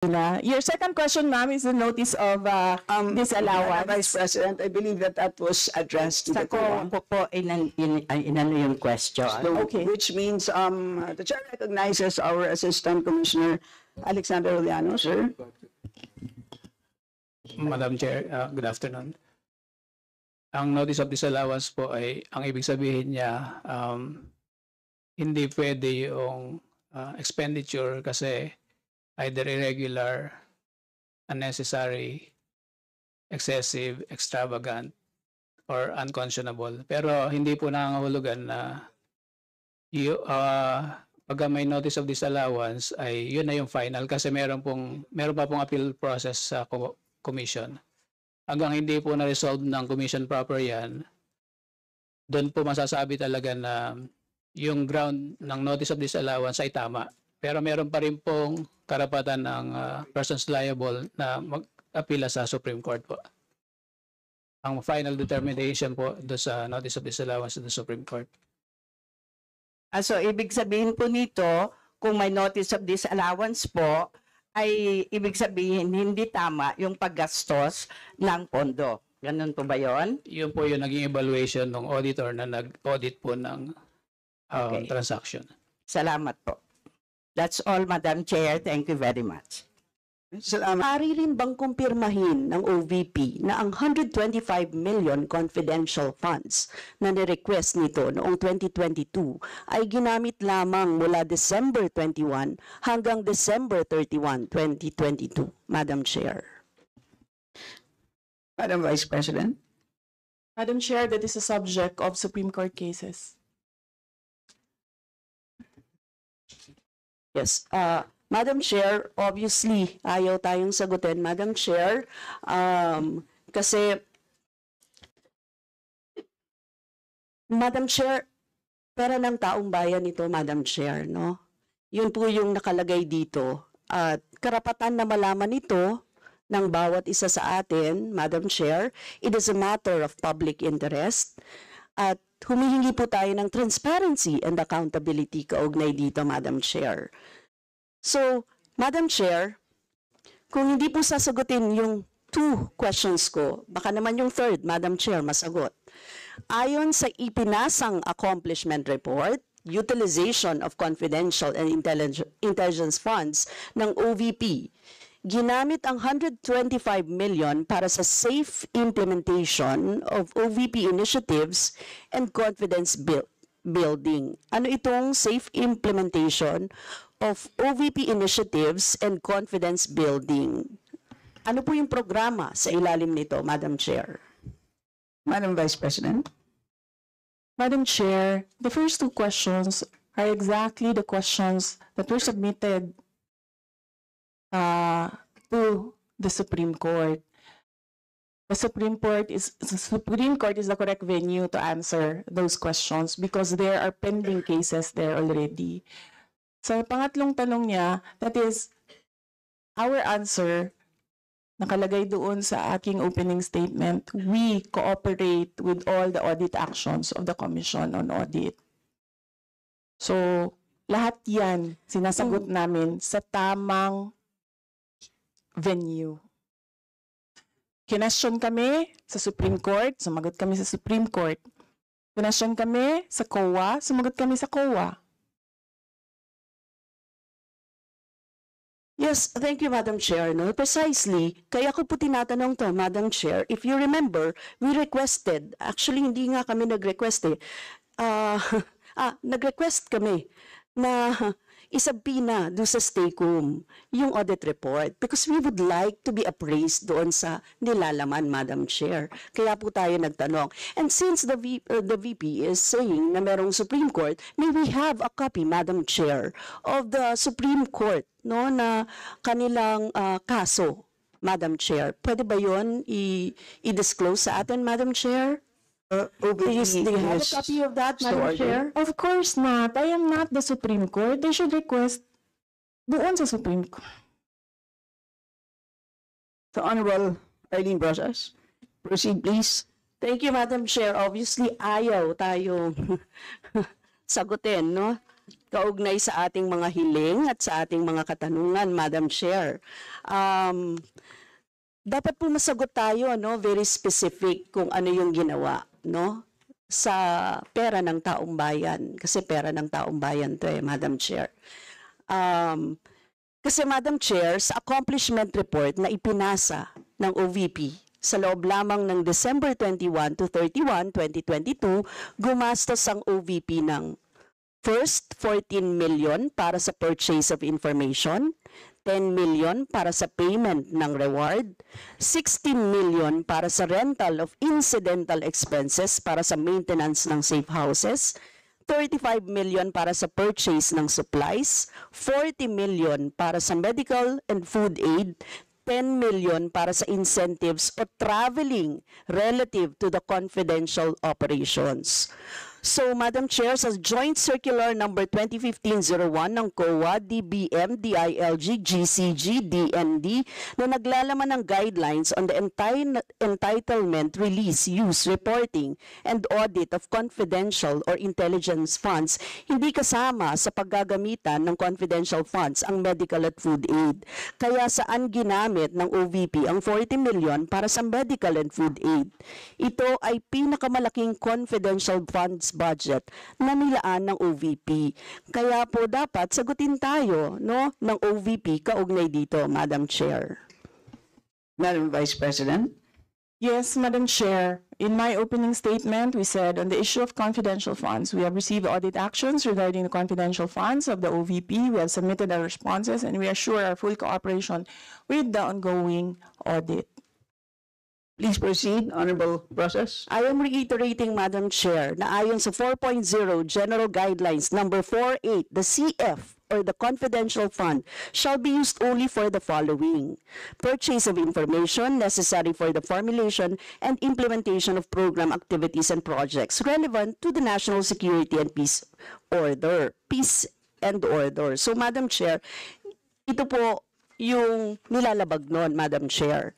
Your second question, ma'am, is the notice of disallowance. Vice President, I believe that was addressed to Sa the ko Quorum. po inano yung question. So, Okay. Which means the chair recognizes our Assistant Commissioner Alexander Oliano, sir. Madam Chair, good afternoon. Ang notice of disallowance po ay, ang ibig sabihin niya, hindi pwede yung expenditure kasi either irregular, unnecessary, excessive, extravagant, or unconscionable. Pero hindi po nangangahulugan na pagka may notice of disallowance ay yun na yung final kasi meron pa pong appeal process sa commission. Hanggang hindi po na-resolve ng commission proper yan, doon po masasabi talaga na yung ground ng notice of disallowance ay tama. Pero meron pa rin pong karapatan ng persons liable na mag-apila sa Supreme Court po. Ang final determination po doon sa notice of disallowance sa Supreme Court. So, ibig sabihin po nito, kung may notice of disallowance po, ay ibig sabihin hindi tama yung paggastos ng pondo. Ganun po ba yon? Yun po yung naging evaluation ng auditor na nag-audit po ng Okay. transaction. Salamat po. That's all, Madam Chair. Thank you very much. Salamat. Maaari rin bang kumpirmahin ng OVP na ang 125 million confidential funds na nirequest nito noong 2022 ay ginamit lamang mula December 21 hanggang December 31, 2022, Madam Chair? Madam Vice President. Madam Chair, that is a subject of Supreme Court cases. Yes. Madam Chair, obviously, ayaw tayong sagutin, Madam Chair, kasi, Madam Chair, pera ng taong bayan ito, Madam Chair, no? Yun po yung nakalagay dito. At karapatan na malaman ito ng bawat isa sa atin, Madam Chair, it is a matter of public interest. At humihingi po tayo ng transparency and accountability kaugnay dito, Madam Chair. So, Madam Chair, kung hindi po sasagutin yung 2 questions ko, baka naman yung 3rd, Madam Chair, masagot. Ayon sa ipinasang accomplishment report, utilization of confidential and intelligence funds ng OVP, ginamit ang 125 million para sa safe implementation of OVP initiatives and confidence building. Ano itong safe implementation of OVP initiatives and confidence building? Ano po yung programa sa ilalim nito, Madam Chair? Madam Vice President. Madam Chair, the first 2 questions are exactly the questions that were submitted to the Supreme Court. The Supreme Court is the correct venue to answer those questions because there are pending cases there already. Sa pangatlong tanong niya, that is, our answer, nakalagay doon sa aking opening statement, we cooperate with all the audit actions of the Commission on Audit. So, lahat yan, sinasagot namin sa tamang venue. Kinasyon kami sa Supreme Court, sumagot kami sa Supreme Court. Kinasyon kami sa COA, sumagot kami sa COA. Yes, thank you, Madam Chair. No, precisely. Kaya ko po tinatanong to, Madam Chair. If you remember, we requested, actually hindi nga kami nag-request eh. Nag-request kami na isabina doon sa stake room yung audit report because we would like to be appraised doon sa nilalaman, Madam Chair. Kaya po tayo nagtanong. And since the VP is saying na merong Supreme Court, may we have a copy, Madam Chair, of the Supreme Court, no, na kanilang kaso, Madam Chair. Pwede ba yun i-disclose sa atin, Madam Chair? Do you have a copy of that, Madam Chair? Of course not. I am not the Supreme Court. They should request doon sa Supreme Court. The Honorable Eileen Brosas. Proceed, please. Thank you, Madam Chair. Obviously, ayaw tayo sagutin, no? kaugnay sa ating mga hiling at sa ating mga katanungan, Madam Chair. Dapat po masagot tayo, no, very specific kung ano yung ginawa, no, sa pera ng taong bayan. Kasi pera ng taong bayan to Madam Chair. Kasi Madam Chair, sa accomplishment report na ipinasa ng OVP sa loob lamang ng December 21 to 31, 2022, gumastos ang OVP ng first, 14 million para sa purchase of information, 10 million para sa payment ng reward, 16 million para sa rental of incidental expenses para sa maintenance ng safe houses, 35 million para sa purchase ng supplies, 40 million para sa medical and food aid, 10 million para sa incentives o traveling relative to the confidential operations. So, Madam Chair, sa Joint Circular Number 2015-01 ng COA, DBM, DILG, GCG, DND na naglalaman ng guidelines on the entitlement, release, use, reporting, and audit of confidential or intelligence funds, hindi kasama sa paggagamitan ng confidential funds ang medical at food aid. Kaya saan ginamit ng OVP ang 40 million para sa medical and food aid? Ito ay pinakamalaking confidential funds budget na nilaan ng OVP. Kaya po dapat sagutin tayo, no, ng OVP kaugnay dito, Madam Chair. Madam Vice President. Yes, Madam Chair. In my opening statement, we said on the issue of confidential funds, we have received audit actions regarding the confidential funds of the OVP. We have submitted our responses and we assure our full cooperation with the ongoing audit. Please proceed, Honorable Process. I am reiterating, Madam Chair, na ayon sa 4.0 General Guidelines number 48, the CF or the confidential fund shall be used only for the following: purchase of information necessary for the formulation and implementation of program activities and projects relevant to the national security and peace and order. So, Madam Chair, ito po yung nilalabag nun, Madam Chair.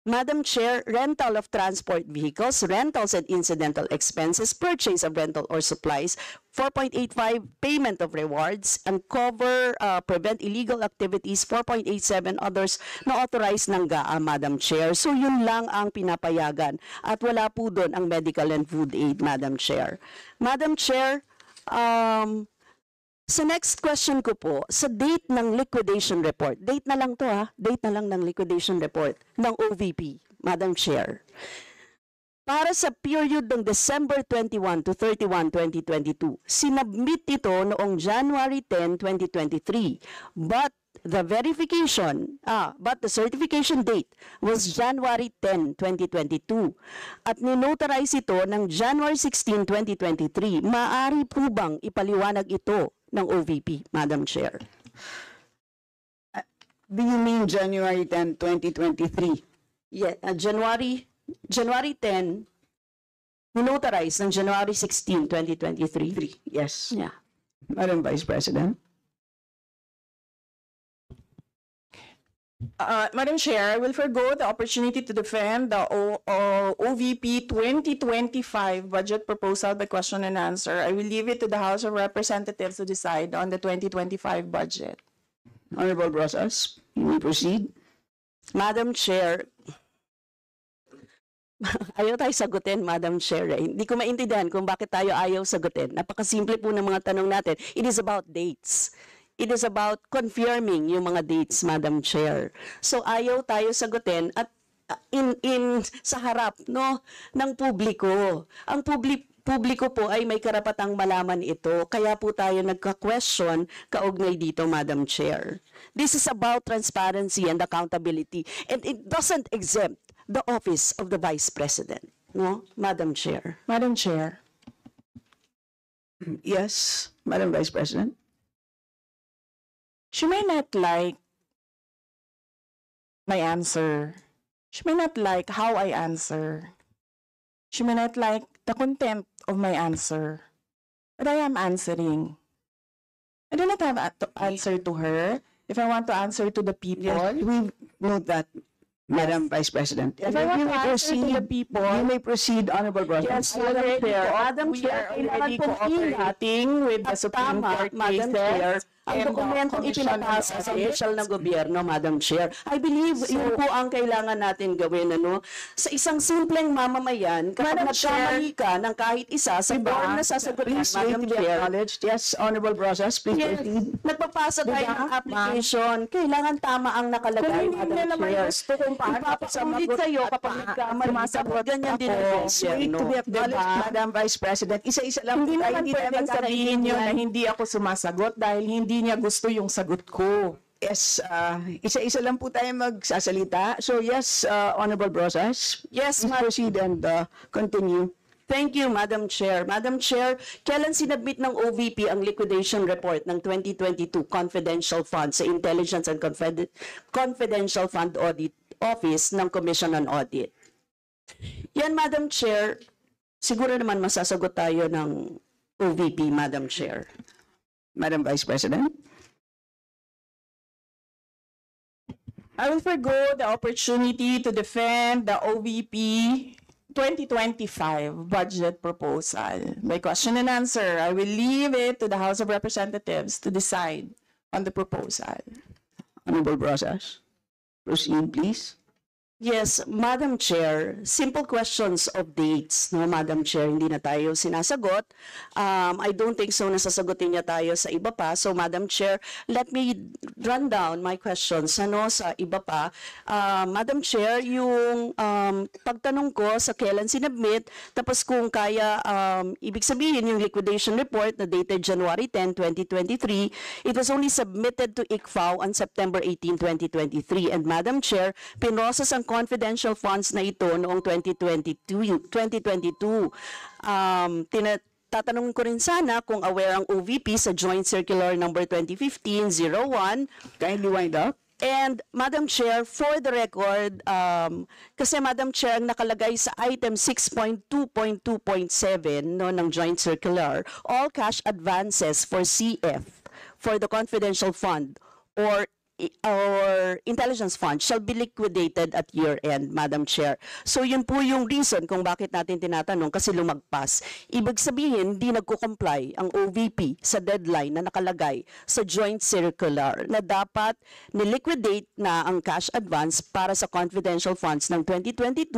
Madam Chair, rental of transport vehicles, rentals and incidental expenses, purchase of rental or supplies, 4.85, payment of rewards, uncover, prevent illegal activities, 4.87, others na authorized ng GAA, Madam Chair. So yun lang ang pinapayagan at wala po doon ang medical and food aid, Madam Chair. Madam Chair, sa next question ko po, sa date ng liquidation report, date na lang to date na lang ng liquidation report ng OVP, Madam Chair. Para sa period ng December 21 to 31, 2022, sinubmit ito noong January 10, 2023, but the certification date was January 10, 2022 at ninotarize ito ng January 16, 2023. Maaari po bang ipaliwanag ito ng OVP, Madam Chair? Do you mean January 10, 2023? Yeah, January 10, notarize ng January 16, 2023. Yes. Yeah. Madam Vice President. Madam Chair, I will forgo the opportunity to defend the OVP 2025 budget proposal by question and answer. I will leave it to the House of Representatives to decide on the 2025 budget. Honorable Process, you may proceed. Madam Chair, ayaw tayo sagutin, Madam Chair. Hindi ko maintindihan kung bakit tayo ayaw sagutin. Napakasimple po ng mga tanong natin. It is about dates. It is about confirming yung mga dates, Madam Chair. So ayaw tayo sagutin at sa harap ng publiko. Ang publiko po ay may karapatang malaman ito. Kaya po tayo nagka-question kaugnay dito, Madam Chair. This is about transparency and accountability, and it doesn't exempt the office of the Vice President, Madam Chair. Madam Chair. Yes, Madam Vice President. She may not like my answer. She may not like how I answer. She may not like the content of my answer. But I am answering. I do not have to answer to her. If I want to answer to the people, Yes, we note that, Madam Vice President. If I want You to may answer to the people, You may proceed, Honorable Yes, Brosas. Madam Chair. Madam We Chair, are kailangan already pong cooperating with the At Supreme tama, Court Madam Chair, cases ang and the dokumentong Commission on ipinapasa sa Audit. opisyal ng gobyerno, Madam Chair. I believe yun po ang kailangan natin gawin, ano? Sa isang simpleng mamamayan, kapag Madam nagkamali ka ng kahit isa sa Diba? board na sasagutin, Please wait Madam to be Chair, acknowledged. Yes, Honorable Brosas, please yes, proceed. nagpapasa tayo Diba, ng application, kailangan tama ang Kung nakalagay, hindi Madam na naman Chair. gusto kung paano ako Ipapaulit sumagot sa'yo at kapag nagkamali ka, sumasagot ganyan din ang ako. Please wait to be acknowledged, Diba? Madam Vice President. Isa-isa lang Hindi po tayo, naman hindi tayo pwedeng sabihin nyo na magkakaintindihan. hindi ako sumasagot dahil hindi niya gusto yung sagot ko. Yes, isa-isa lang po tayo magsasalita. So yes, Honorable Brosas, Yes, please proceed and continue. Thank you, Madam Chair. Madam Chair, kailan sinabit ng OVP ang liquidation report ng 2022 confidential fund sa Intelligence and Confidential Fund Audit Office ng Commission on Audit? Yan, Madam Chair, siguro naman masasagot tayo ng OVP, Madam Chair. Madam Vice President. I will forgo the opportunity to defend the OVP 2025 budget proposal. By question and answer, I will leave it to the House of Representatives to decide on the proposal. Honorable Brosas, proceed please. Yes, Madam Chair, simple questions of dates, no, Madam Chair, hindi na tayo sinasagot. I don't think so nasasagutin niya tayo sa iba pa. So, Madam Chair, let me run down my questions ano, sa iba pa. Madam Chair, yung pagtanong ko sa kailan sinabmit, tapos kung kaya, ibig sabihin yung liquidation report na dated January 10, 2023, it was only submitted to ICFAO on September 18, 2023. And Madam Chair, pinrocess ang confidential funds na ito noong 2022. Tatanungin ko rin sana kung aware ang OVP sa Joint Circular number 2015-01. Kindly wind up. And Madam Chair, for the record, kasi Madam Chair, ang nakalagay sa item 6.2.2.7 no, ng Joint Circular, all cash advances for CF for the confidential fund or intelligence fund shall be liquidated at year-end, Madam Chair. So yun po yung reason kung bakit natin tinatanong kasi lumagpas. Ibig sabihin, hindi nagko-comply ang OVP sa deadline na nakalagay sa joint circular na dapat niliquidate na ang cash advance para sa confidential funds ng 2022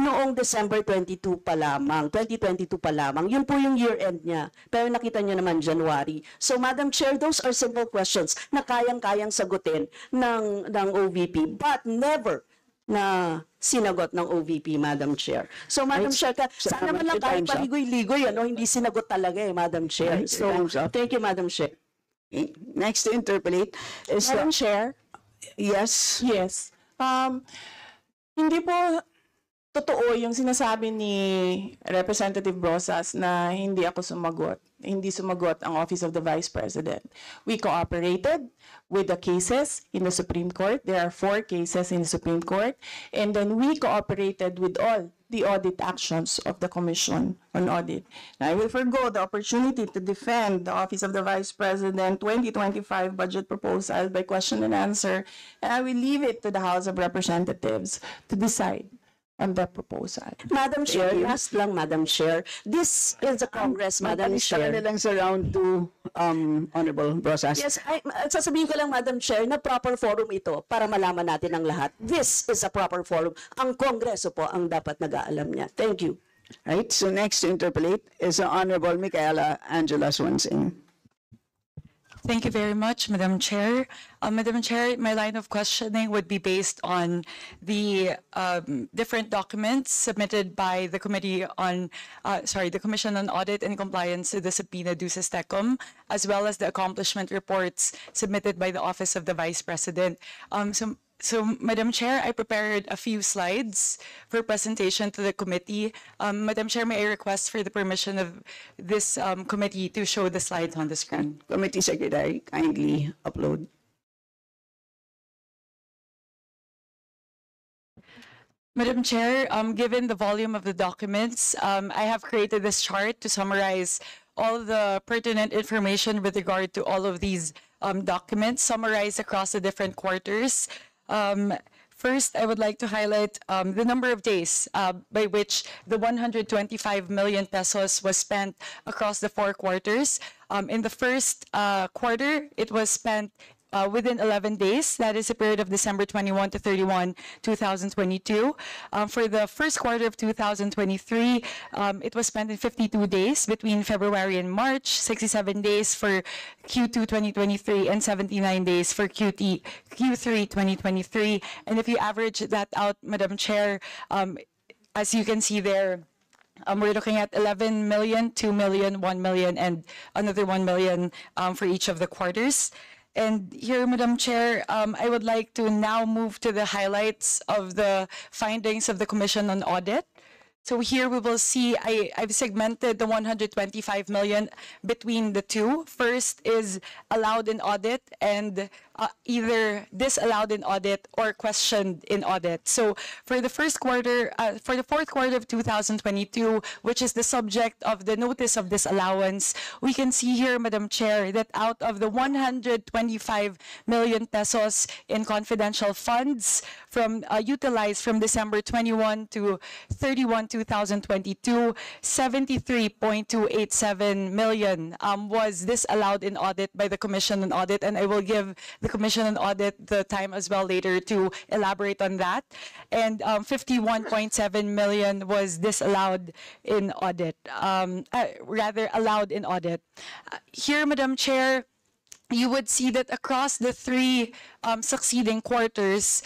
noong December 22 pa lamang, 2022 pa lamang. Yun po yung year-end niya. Pero nakita niyo naman January. So Madam Chair, those are simple questions na kayang-kayang sagutin ng OVP but never na sinagot ng OVP, Madam Chair. So, Madam Chair, sana man lang kahit paligoy-ligoy, ano, hindi sinagot talaga Madam Chair. So, thank you, Madam Chair. Next to interpolate is Madam Chair? yes. Yes. Hindi po totoo yung sinasabi ni Representative Brosas na hindi ako sumagot. Hindi sumagot ang Office of the Vice President. We cooperated with the cases in the Supreme Court. There are 4 cases in the Supreme Court. And then we cooperated with all the audit actions of the Commission on Audit. Now, I will forgo the opportunity to defend the Office of the Vice President 2025 budget proposal by question and answer, and I will leave it to the House of Representatives to decide on the proposal. Madam Chair, last lang, Madam Chair. This is the Congress, Madam Magpalista ka na Chair. lang sa round 2, Honorable Brosas. Yes, sasabihin ko lang, Madam Chair, na proper forum ito para malaman natin ang lahat. This is a proper forum. Ang Kongreso po ang dapat nag-aalam niya. Thank you. Right, so next to interpolate is Honorable Micaela Angela Swansing. Thank you very much, Madam Chair. Madam Chair, my line of questioning would be based on the different documents submitted by the Committee on, the Commission on Audit and Compliance to the subpoena duces tecum, as well as the accomplishment reports submitted by the Office of the Vice President. So, Madam Chair, I prepared a few slides for presentation to the committee. Madam Chair, may I request for the permission of this committee to show the slides on the screen? Committee Secretary, kindly upload. Madam Chair, given the volume of the documents, I have created this chart to summarize all the pertinent information with regard to all of these documents summarized across the different quarters. First, I would like to highlight the number of days by which the 125 million pesos was spent across the 4 quarters. In the first quarter, it was spent within 11 days. That is a period of December 21 to 31, 2022. For the first quarter of 2023, it was spent in 52 days between February and March, 67 days for Q2 2023, and 79 days for Q3 2023. And if you average that out, Madam Chair, as you can see there, we're looking at 11 million, 2 million, 1 million, and another 1 million for each of the quarters. And here, Madam Chair, I would like to now move to the highlights of the findings of the Commission on Audit. So here we will see, I've segmented the 125 million between the two. First is allowed in audit and either disallowed in audit or questioned in audit. So for the fourth quarter of 2022, which is the subject of the notice of disallowance, we can see here, Madam Chair, that out of the 125 million pesos in confidential funds utilized from December 21 to 31, 2022, 73.287 million was disallowed in audit by the Commission on Audit, and I will give the Commission on Audit the time as well later to elaborate on that. And 51.7 million was disallowed in audit, rather allowed in audit. Here, Madam Chair, you would see that across the three succeeding quarters,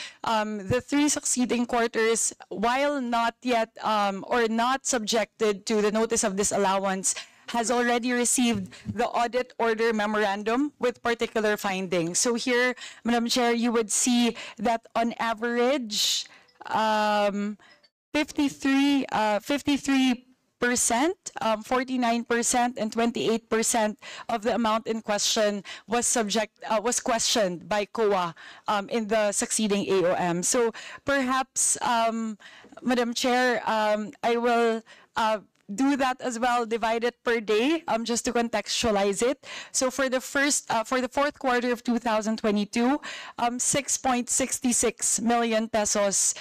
while not yet or not subjected to the notice of disallowance, has already received the audit order memorandum with particular findings. So here, Madam Chair, you would see that on average, 53%, 49%, and 28% of the amount in question was questioned by COA in the succeeding AOM. So perhaps, Madam Chair, I will do that as well, divide it per day, just to contextualize it. So for the fourth quarter of 2022, 6.66 million pesos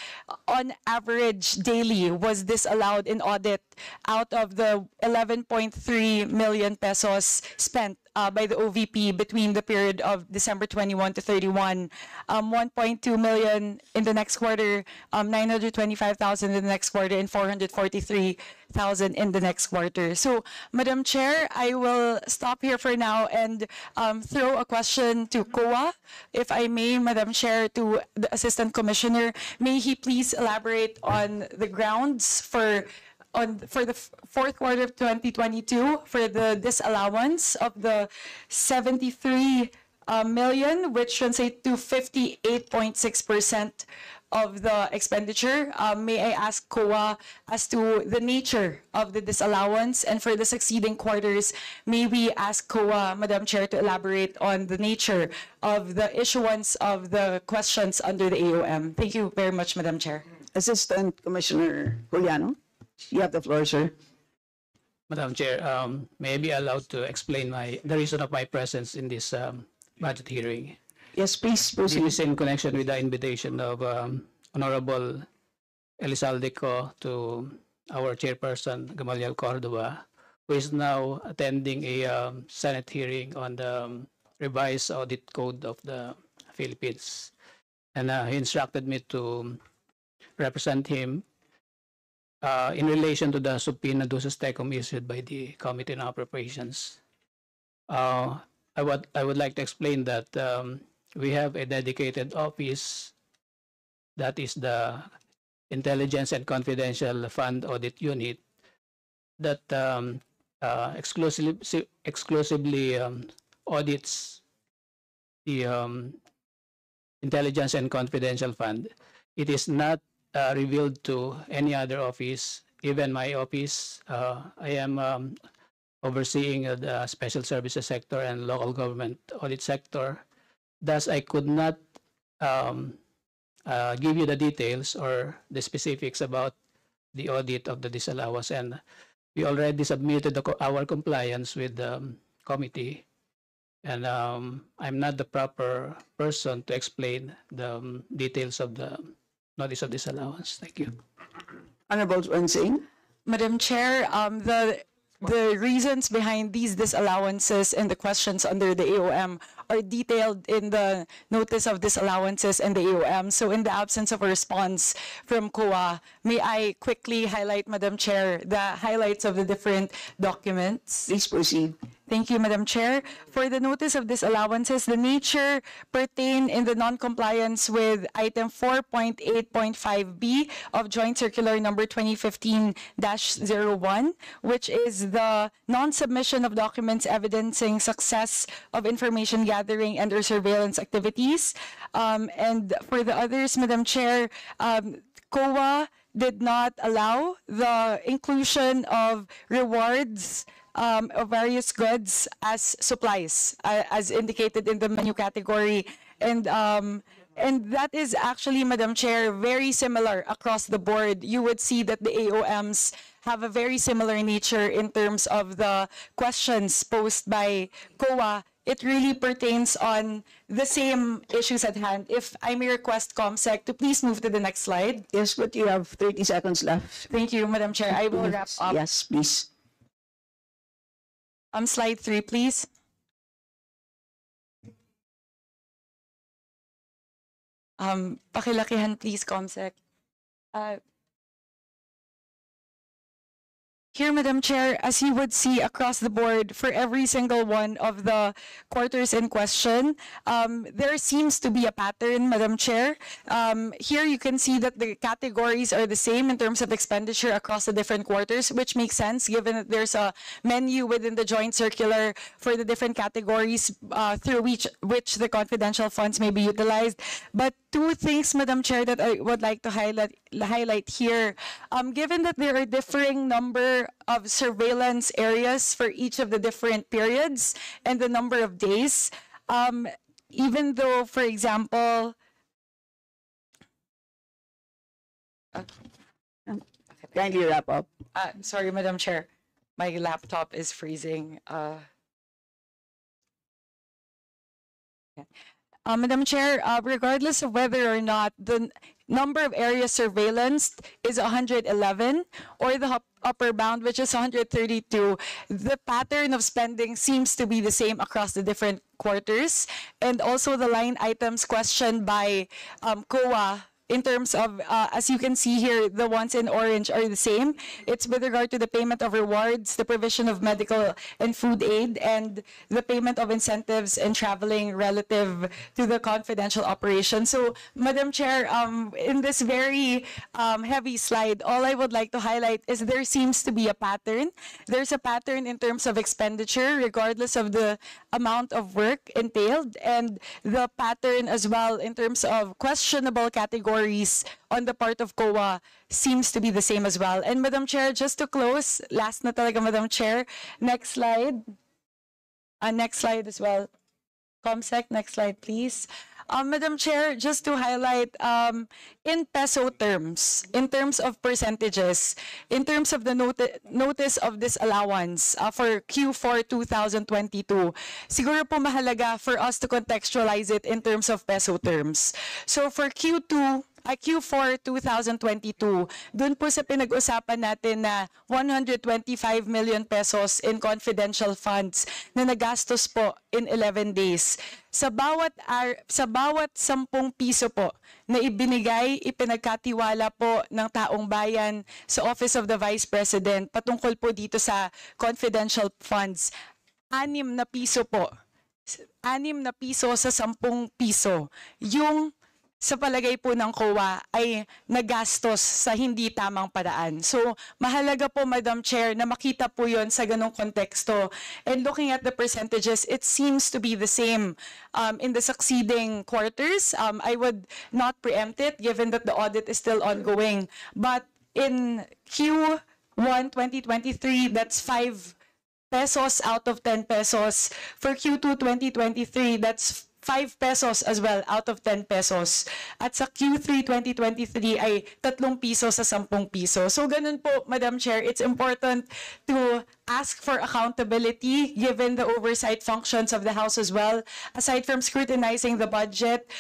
on average daily was disallowed in audit out of the 11.3 million pesos spent by the OVP between the period of December 21 to 31, 1.2 million in the next quarter, 925,000 in the next quarter, and 443,000 in the next quarter. So, Madam Chair, I will stop here for now and throw a question to COA, if I may, Madam Chair, to the Assistant Commissioner. May he please elaborate on the grounds for the fourth quarter of 2022 for the disallowance of the 73 million, which translates to 58.6% of the expenditure. May I ask COA as to the nature of the disallowance, and for the succeeding quarters, may we ask COA, Madam Chair, to elaborate on the nature of the issuance of the questions under the AOM. Thank you very much, Madam Chair. Assistant Commissioner Juliano, you have the floor, sir. Madam Chair, may I be allowed to explain the reason of my presence in this budget hearing? Yes, please This proceed. is in connection with the invitation of Honorable Elizalde to our chairperson, Gamaliel Cordova, who is now attending a Senate hearing on the revised audit code of the Philippines. And he instructed me to represent him in relation to the subpoena duces tecum issued by the Committee on Appropriations. I would like to explain that we have a dedicated office, that is the Intelligence and Confidential Fund Audit Unit, that exclusively audits the Intelligence and Confidential Fund. It is not revealed to any other office, even my office. I am overseeing the special services sector and local government audit sector. Thus, I could not give you the details or the specifics about the audit of the disallowance, and we already submitted our compliance with the committee, and I'm not the proper person to explain the details of the notice of disallowance. Thank you. Honorable Swansing. Madam Chair, the reasons behind these disallowances and the questions under the AOM are detailed in the notice of disallowances and the AOM. So in the absence of a response from COA, may I quickly highlight, Madam Chair, the highlights of the different documents? Please proceed. Thank you, Madam Chair. For the notice of disallowances, the nature pertain in the non-compliance with item 4.8.5B of Joint Circular number 2015-01, which is the non-submission of documents evidencing success of information gathering and or surveillance activities. And for the others, Madam Chair, COA did not allow the inclusion of rewards of various goods as supplies, as indicated in the menu category. And that is actually, Madam Chair, very similar across the board. You would see that the AOMs have a very similar nature in terms of the questions posed by COA. It really pertains on the same issues at hand. If I may request COMSEC to please move to the next slide. Yes, but you have 30 seconds left. Thank you, Madam Chair. I will wrap up. Yes, please. Slide 3, please. Pakilakihan, please, COMSEC. Here, Madam Chair, as you would see across the board for every single one of the quarters in question, there seems to be a pattern, Madam Chair. Here you can see that the categories are the same in terms of expenditure across the different quarters, which makes sense given that there's a menu within the joint circular for the different categories through which the confidential funds may be utilized. But two things, Madam Chair, that I would like to highlight here. Given that there are differing number of surveillance areas for each of the different periods and the number of days, even though, for example, Kindly wrap up. sorry, Madam Chair, my laptop is freezing. Madam Chair, regardless of whether or not the number of areas surveillanced is 111 or the upper bound, which is 132, the pattern of spending seems to be the same across the different quarters. And also the line items questioned by COA in terms of, as you can see here, the ones in orange are the same. It's with regard to the payment of rewards, the provision of medical and food aid, and the payment of incentives and traveling relative to the confidential operation. So, Madam Chair, in this very heavy slide, all I would like to highlight is there seems to be a pattern. There's a pattern in terms of expenditure, regardless of the amount of work entailed, and the pattern as well in terms of questionable categories on the part of COA seems to be the same as well. And Madam Chair, just to close, last na talaga, Madam Chair, next slide. Next slide as well. COMSEC, next slide, please. Madam Chair, just to highlight, in peso terms, in terms of percentages, in terms of the notice of disallowance for Q4 2022, siguro po mahalaga for us to contextualize it in terms of peso terms. So for Q4 2022, dun po sa pinag-usapan natin na 125 million pesos in confidential funds na nagastos po in 11 days. Sa bawat 10 piso po na ipinagkatiwala po ng taong bayan sa Office of the Vice President patungkol po dito sa confidential funds, 6 na piso po. 6 na piso sa 10 piso. Yung sa palagay po ng COA ay nagastos sa hindi tamang paraan. So, mahalaga po, Madam Chair, na makita po yon sa ganong konteksto. And looking at the percentages, it seems to be the same in the succeeding quarters. I would not preempt it given that the audit is still ongoing. But in Q1 2023, that's 5 pesos out of 10 pesos. For Q2 2023, that's 5 pesos as well out of 10 pesos. At sa Q3 2023 ay 3 piso sa 10 piso. So ganun po, Madam Chair, it's important to ask for accountability given the oversight functions of the House as well. Aside from scrutinizing the budget,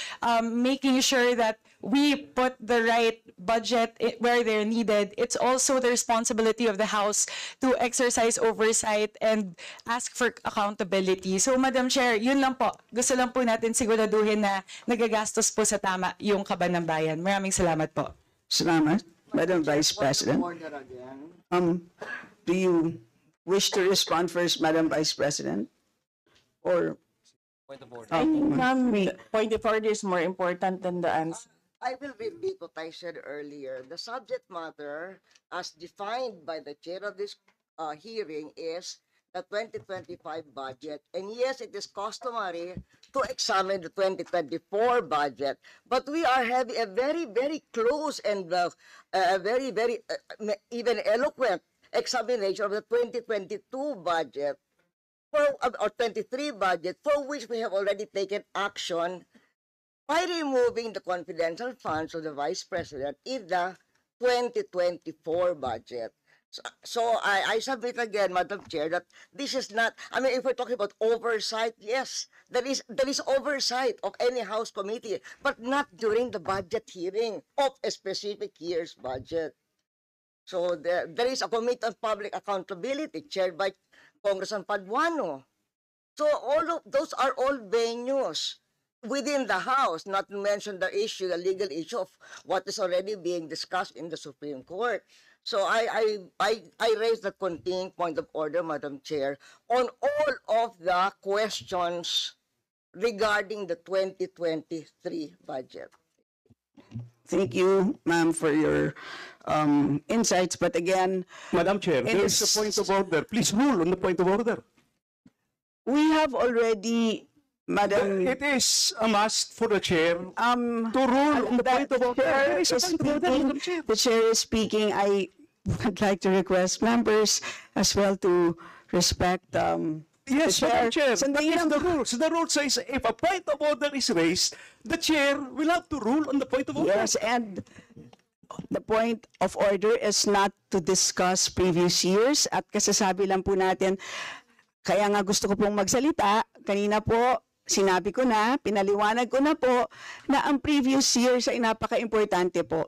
making sure that we put the right budget where they're needed. It's also the responsibility of the House to exercise oversight and ask for accountability. So, Madam Chair, yun lang po. Gusto lang po natin siguraduhin na nagagastos po sa tama yung kaban ng bayan. Maraming salamat po. Salamat, Madam Vice President. Do you wish to respond first, Madam Vice President? Or I think, ma'am, point of order is more important than the answer. I will repeat what I said earlier. The subject matter, as defined by the chair of this hearing, is the 2025 budget. And yes, it is customary to examine the 2024 budget. But we are having a very, very close and very, very even eloquent examination of the 2022 budget, or 23 budget, for which we have already taken action by removing the confidential funds of the Vice President in the 2024 budget. So I submit again, Madam Chair, that this is not, I mean, if we're talking about oversight, yes, there is oversight of any House committee, but not during the budget hearing of a specific year's budget. So there is a Committee on Public Accountability chaired by Congressman Paduano. So all of those are all venues within the House, not to mention the legal issue of what is already being discussed in the Supreme Court. So I raise the continuing point of order, Madam Chair, on all of the questions regarding the 2023 budget. thank you, ma'am, for your insights. But again, Madam Chair, It there is is- a point of order. Please rule on the point of order. we have already, Madam, It is a must for the chair to um, rule on the that point of order. chair There is a is point of order, speaking. Madam Chair. The chair is speaking. I would like to request members as well to respect Yes, the Madam Chair. Sandali That is lang. the rules. The rule says if a point of order is raised, the chair will have to rule on the point of order. Yes, and the point of order is not to discuss previous years at kasasabi lang po natin. Kaya nga gusto ko pong magsalita. Kanina po, sinabi ko na, pinaliwanag ko na po na ang previous years ay napaka-importante po.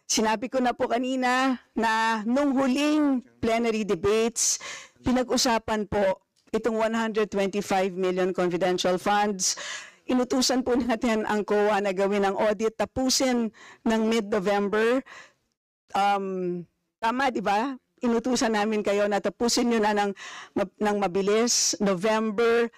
Sinabi ko na po kanina na nung huling plenary debates, pinag-usapan po itong 125 million confidential funds. Inutusan po natin ang COA na gawin ang audit, tapusin ng mid-November. Tama, di ba? Inutusan namin kayo na tapusin nyo na ng mabilis. November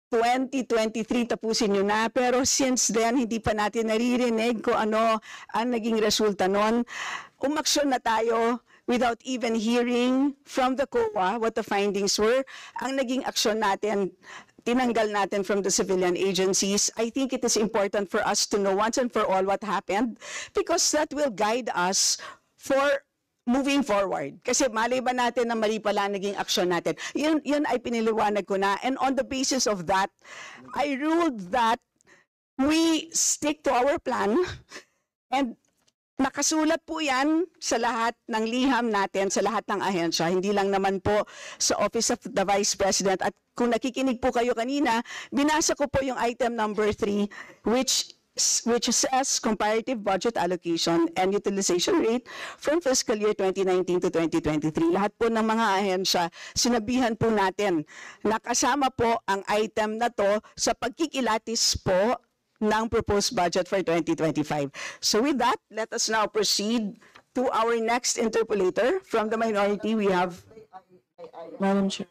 2023, tapusin nyo na. Pero since then, hindi pa natin naririnig kung ano ang naging resulta nun. Umaksyon na tayo without even hearing from the COA what the findings were. Ang naging aksyon natin, tinanggal natin from the civilian agencies. I think it is important for us to know once and for all what happened because that will guide us for moving forward. Kasi mali ba natin na mali pala naging aksyon natin. Yun ay piniliwanag ko na. And on the basis of that, I ruled that we stick to our plan and nakasulat po yan sa lahat ng liham natin, sa lahat ng ahensya, hindi lang naman po sa Office of the Vice President. At kung nakikinig po kayo kanina, binasa ko po yung item number 3, which says comparative budget allocation and utilization rate from fiscal year 2019 to 2023. Lahat po ng mga ahensya, sinabihan po natin, nakasama po ang item na to sa pagkikilatis po ng proposed budget for 2025. So with that, let us now proceed to our next interpolator. From the minority, we have Madam Chair.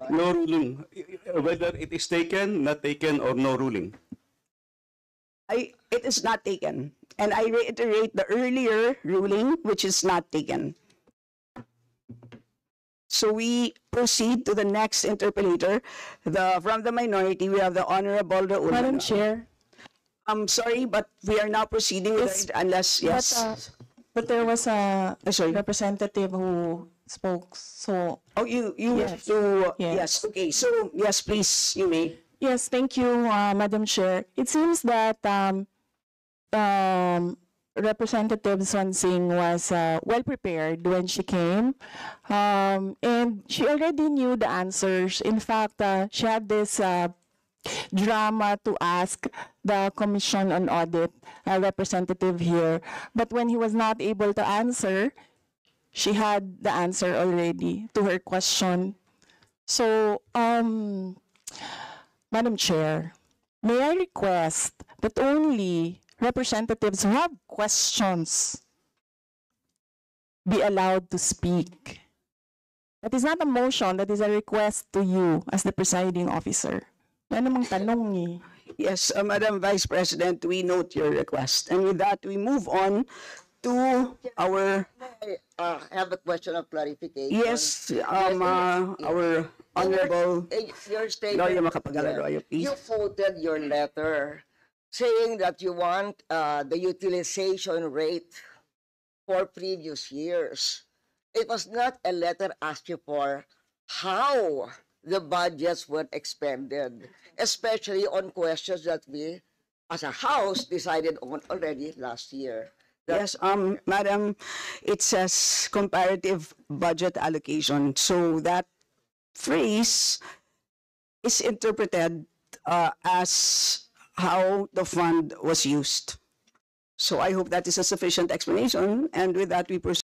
No ruling. Whether it is taken, not taken, or no ruling. it is not taken. And I reiterate the earlier ruling, which is not taken. So we proceed to the next interpolator. From the minority, we have the Honorable Raul. Madam Chair. I'm sorry, but we are now proceeding with Yes, unless, yes. But there was a Sorry. representative who spoke, so Oh, you Yes. wish to, Yes. yes, okay. So, yes, please, you may. Yes, thank you, Madam Chair. It seems that Representative Swansing was well prepared when she came, and she already knew the answers. In fact, she had this drama to ask the Commission on Audit representative here, but when he was not able to answer, she had the answer already to her question. So, Madam Chair, may I request that only representatives who have questions be allowed to speak? That is not a motion, that is a request to you as the presiding officer. Wala namang tanong eh. Yes, Madam Vice President, we note your request. And with that, we move on to our, I have a question of clarification. yes, our honorable Your statement, Gloria Macapagal-Arroyo, please. you quoted your letter saying that you want the utilization rate for previous years. It was not a letter asking for how the budgets were expended, especially on questions that we, as a House, decided on already last year. Yes, Madam, it says comparative budget allocation. So that phrase is interpreted as how the fund was used. So I hope that is a sufficient explanation. And with that, we proceed.